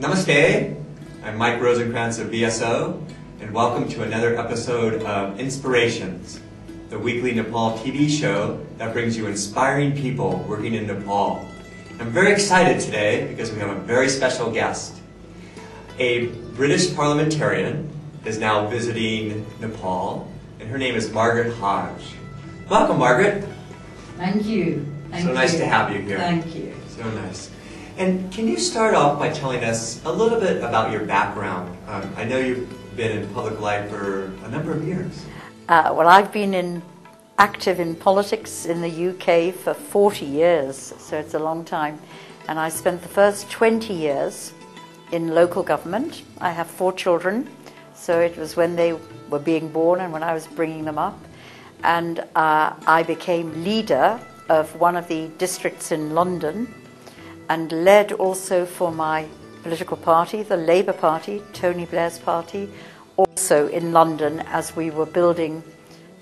Namaste, I'm Mike Rosenkrantz of VSO, and welcome to another episode of Inspirations, the weekly Nepal TV show that brings you inspiring people working in Nepal. I'm very excited today because we have a very special guest. A British parliamentarian is now visiting Nepal, and her name is Margaret Hodge. Welcome, Margaret. Thank you. So nice to have you here. Thank you. So nice. And can you start off by telling us a little bit about your background? I know you've been in public life for a number of years. Well, I've been active in politics in the UK for 40 years, so it's a long time. And I spent the first 20 years in local government. I have 4 children, so it was when they were being born and when I was bringing them up. And I became leader of one of the districts in London, and led also for my political party, the Labour Party, Tony Blair's party, also in London as we were building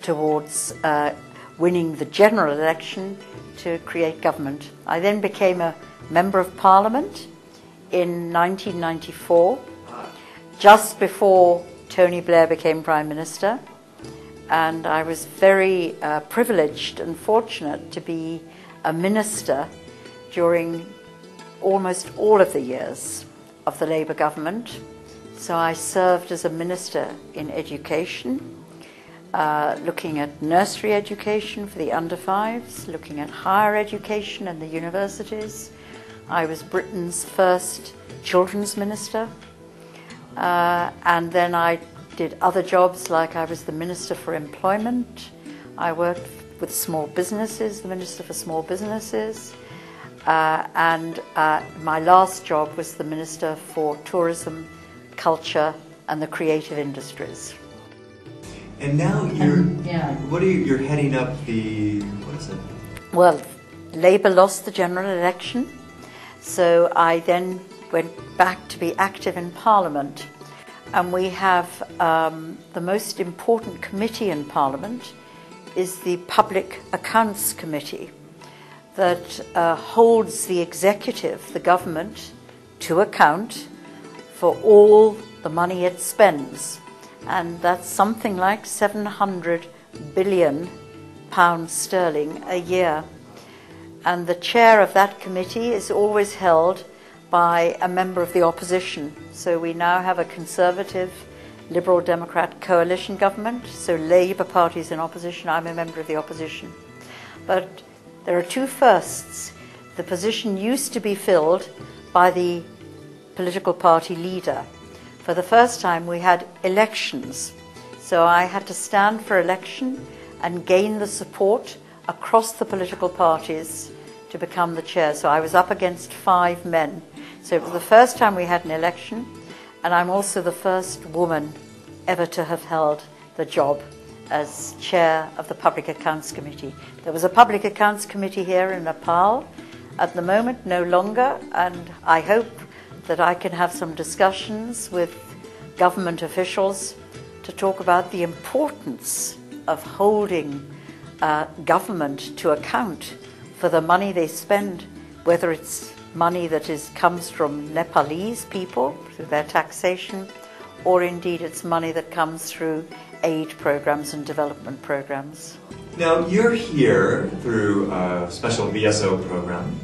towards winning the general election to create government. I then became a Member of Parliament in 1994, just before Tony Blair became Prime Minister, and I was very privileged and fortunate to be a minister during almost all of the years of the Labour government. So I served as a minister in education, looking at nursery education for the under 5s, looking at higher education and the universities. I was Britain's first children's minister, and then I did other jobs, like I was the Minister for Employment. I worked with small businesses, the Minister for Small Businesses. And my last job was the Minister for Tourism, Culture and the Creative Industries. And now you're heading up what is it? Well, Labour lost the general election, so I then went back to be active in Parliament. And we have the most important committee in Parliament is the Public Accounts Committee, that holds the executive, the government, to account for all the money it spends. And that's something like 700 billion pounds sterling a year. And the chair of that committee is always held by a member of the opposition. So we now have a Conservative Liberal Democrat coalition government. So Labour Party is in opposition. I'm a member of the opposition. But there are 2 firsts. The position used to be filled by the political party leader. For the first time we had elections. So I had to stand for election and gain the support across the political parties to become the chair. So I was up against 5 men. So it was the first time we had an election, and I'm also the first woman ever to have held the job as chair of the Public Accounts Committee. There was a Public Accounts Committee here in Nepal. At the moment, no longer, and I hope that I can have some discussions with government officials to talk about the importance of holding government to account for the money they spend, whether it's money that comes from Nepalese people through their taxation, or indeed it's money that comes through aid programs and development programs. Now you're here through a special VSO program,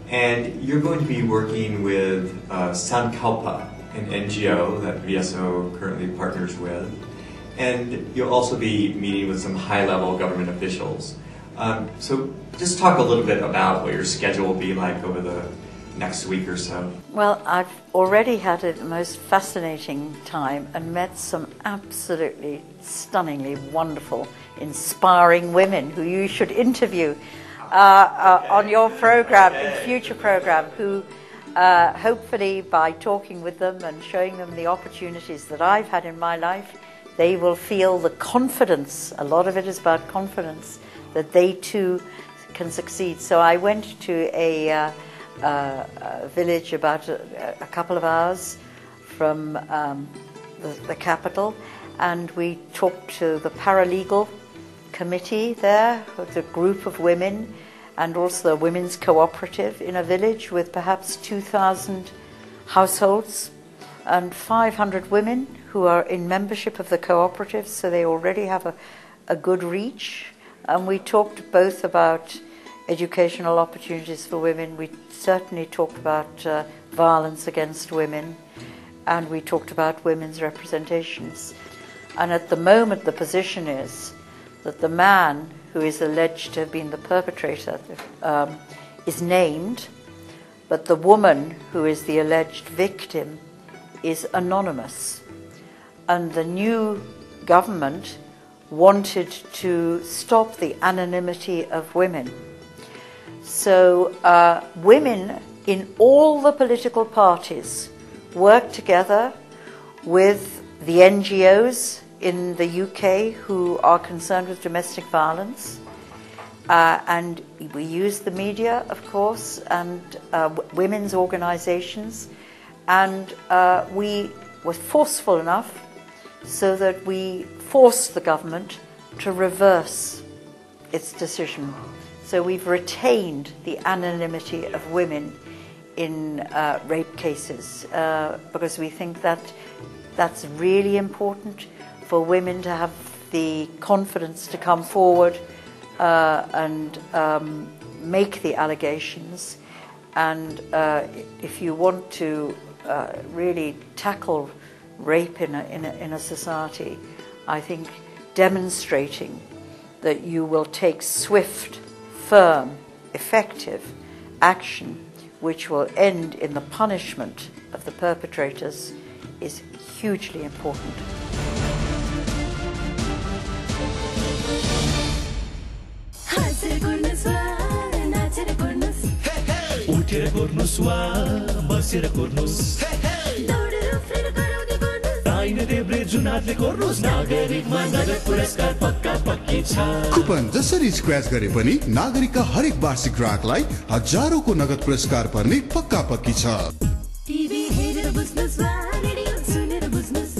and you're going to be working with Sankalpa, an NGO that VSO currently partners with, and you'll also be meeting with some high-level government officials. So just talk a little bit about what your schedule will be like over the next week or so. Well, I've already had the most fascinating time and met some absolutely stunningly wonderful, inspiring women who you should interview on your program, in future program, who hopefully by talking with them and showing them the opportunities that I've had in my life, they will feel the confidence, a lot of it is about confidence, that they too can succeed. So I went to a village about a couple of hours from the capital, and we talked to the paralegal committee there, with a group of women, and also a women's cooperative in a village with perhaps 2,000 households and 500 women who are in membership of the cooperatives, so they already have a good reach. And we talked both about educational opportunities for women. We certainly talked about violence against women, and we talked about women's representations. And at the moment, the position is that the man who is alleged to have been the perpetrator is named, but the woman who is the alleged victim is anonymous. And the new government wanted to stop the anonymity of women. So women in all the political parties work together with the NGOs in the UK who are concerned with domestic violence, and we use the media, of course, and women's organizations, and we were forceful enough so that we forced the government to reverse its decision. So we've retained the anonymity of women in rape cases because we think that that's really important for women to have the confidence to come forward and make the allegations. And if you want to really tackle rape in a society, I think demonstrating that you will take swift, firm, effective action which will end in the punishment of the perpetrators is hugely important. Coupon जसरी scratch गरे पनि नागरिकका हरेक वार्षिक ग्राहकलाई हजारौंको नगद पुरस्कार पर्ने पक्का पक्की छ। टिभी हेरेर बुझ्नुस् वा रेडियो सुनेर बुझ्नुस्,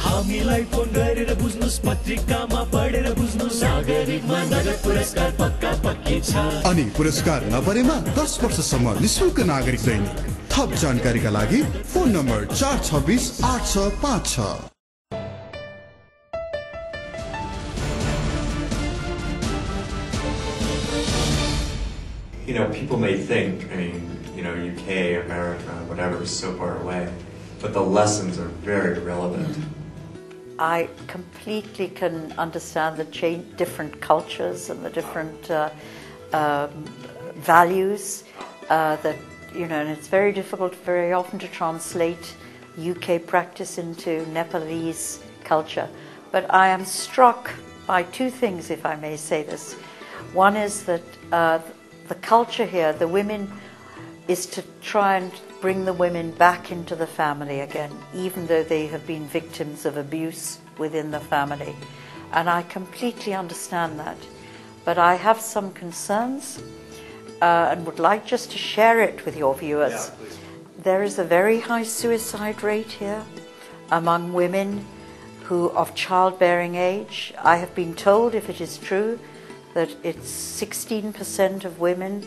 हामीलाई फोन गरेर बुझ्नुस्, पत्रिकामा पढेर बुझ्नुस्, नागरिकमा नगद पुरस्कार पक्का पक्की छ। अनि पुरस्कार नपरेमा 10 वर्षसम्म निशुल्क नागरिक दैनिक। थप जानकारीका लागि phone number 426 8656। You know, people may think, I mean, you know, UK, America, whatever is so far away, but the lessons are very relevant. I completely can understand the different cultures and the different values that, you know, and it's very difficult very often to translate UK practice into Nepalese culture. But I am struck by two things, if I may say this. One is that the culture here, the women, is to try and bring the women back into the family again, even though they have been victims of abuse within the family. And I completely understand that. But I have some concerns and would like just to share it with your viewers. Yeah, please. There is a very high suicide rate here among women who of childbearing age. I have been told, if it is true, that it's 16% of women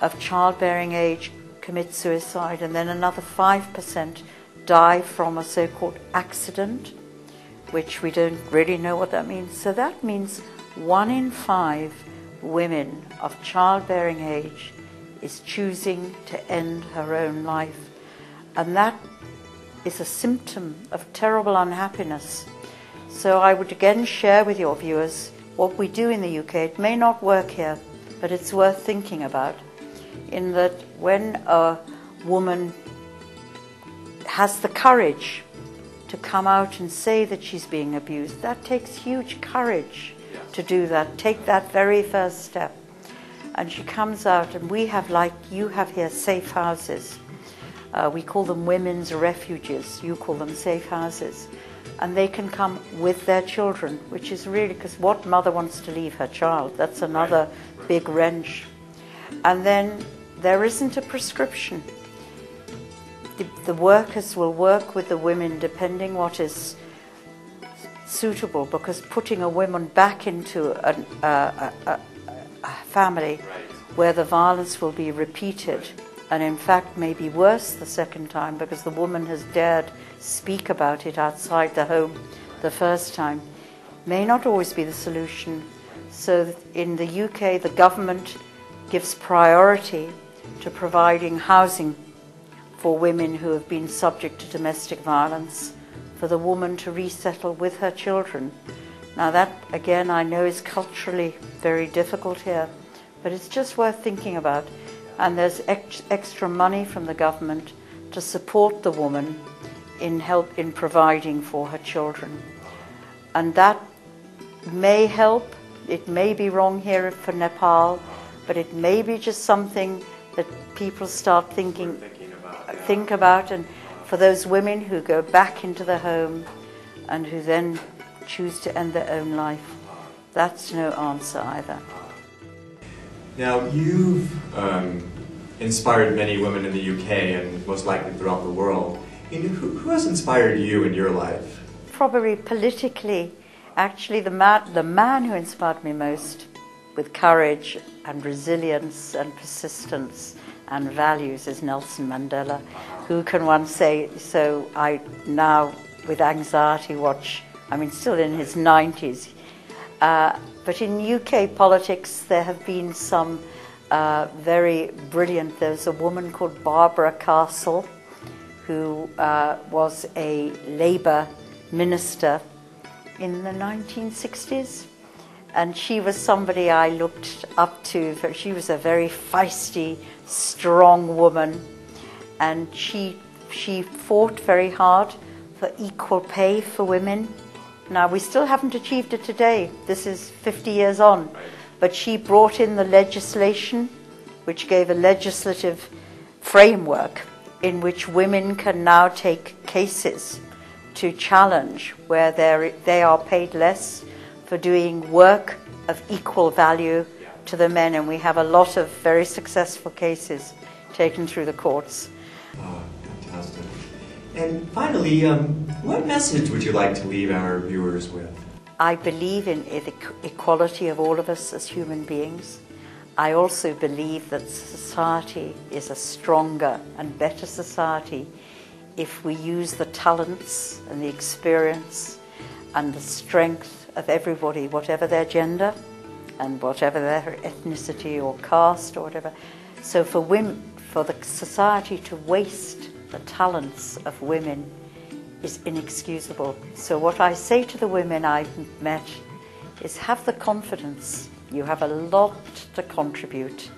of childbearing age commit suicide, and then another 5% die from a so-called accident, which we don't really know what that means. So that means 1 in 5 women of childbearing age is choosing to end her own life. And that is a symptom of terrible unhappiness. So I would again share with your viewers what we do in the UK. It may not work here, but it's worth thinking about, in that when a woman has the courage to come out and say that she's being abused, that takes huge courage to do that, take that very first step. And she comes out, and we have, like you have here, safe houses. We call them women's refuges. You call them safe houses. And they can come with their children, which is really, because what mother wants to leave her child? That's another big wrench. And then there isn't a prescription. The workers will work with the women depending what is suitable, because putting a woman back into a family where the violence will be repeated and in fact maybe worse the second time because the woman has dared speak about it outside the home the first time, may not always be the solution. So in the UK, the government gives priority to providing housing for women who have been subject to domestic violence, for the woman to resettle with her children. Now that, again, I know is culturally very difficult here, but it's just worth thinking about. And there's extra money from the government to support the woman in providing for her children. And that may help. It may be wrong here for Nepal, but it may be just something that people start think about, and for those women who go back into the home and who then choose to end their own life, that's no answer either. Now, you've inspired many women in the UK and most likely throughout the world. Who has inspired you in your life? Probably politically, actually the man who inspired me most with courage and resilience and persistence and values is Nelson Mandela. Who can one say? So I now, with anxiety, watch, still in his 90s. But in UK politics, there have been some very brilliant. There's a woman called Barbara Castle, who was a Labour minister in the 1960s. And she was somebody I looked up to. She was a very feisty, strong woman. And she fought very hard for equal pay for women. Now, we still haven't achieved it today. This is 50 years on. But she brought in the legislation, which gave a legislative framework in which women can now take cases to challenge where they are paid less for doing work of equal value to the men. And we have a lot of very successful cases taken through the courts. Oh, fantastic. And finally, what message would you like to leave our viewers with? I believe in the equality of all of us as human beings. I also believe that society is a stronger and better society if we use the talents and the experience and the strength of everybody, whatever their gender and whatever their ethnicity or caste or whatever. So for women, for the society to waste the talents of women is inexcusable. So what I say to the women I've met is have the confidence. You have a lot to contribute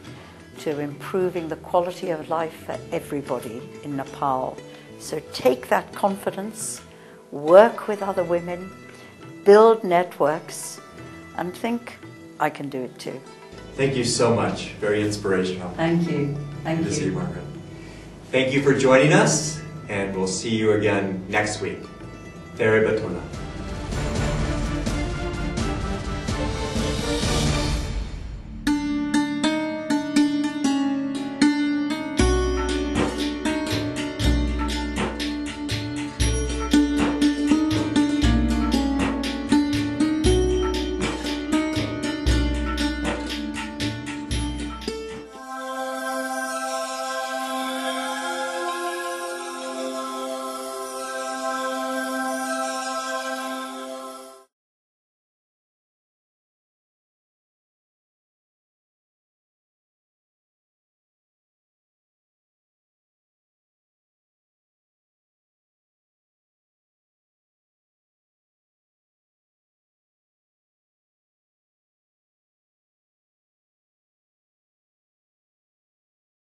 to improving the quality of life for everybody in Nepal. So take that confidence, work with other women, build networks, and think, I can do it too. Thank you so much. Very inspirational. Thank you. Thank you. Good to see you, Margaret. Thank you for joining us, and we'll see you again next week. Tere Batuna.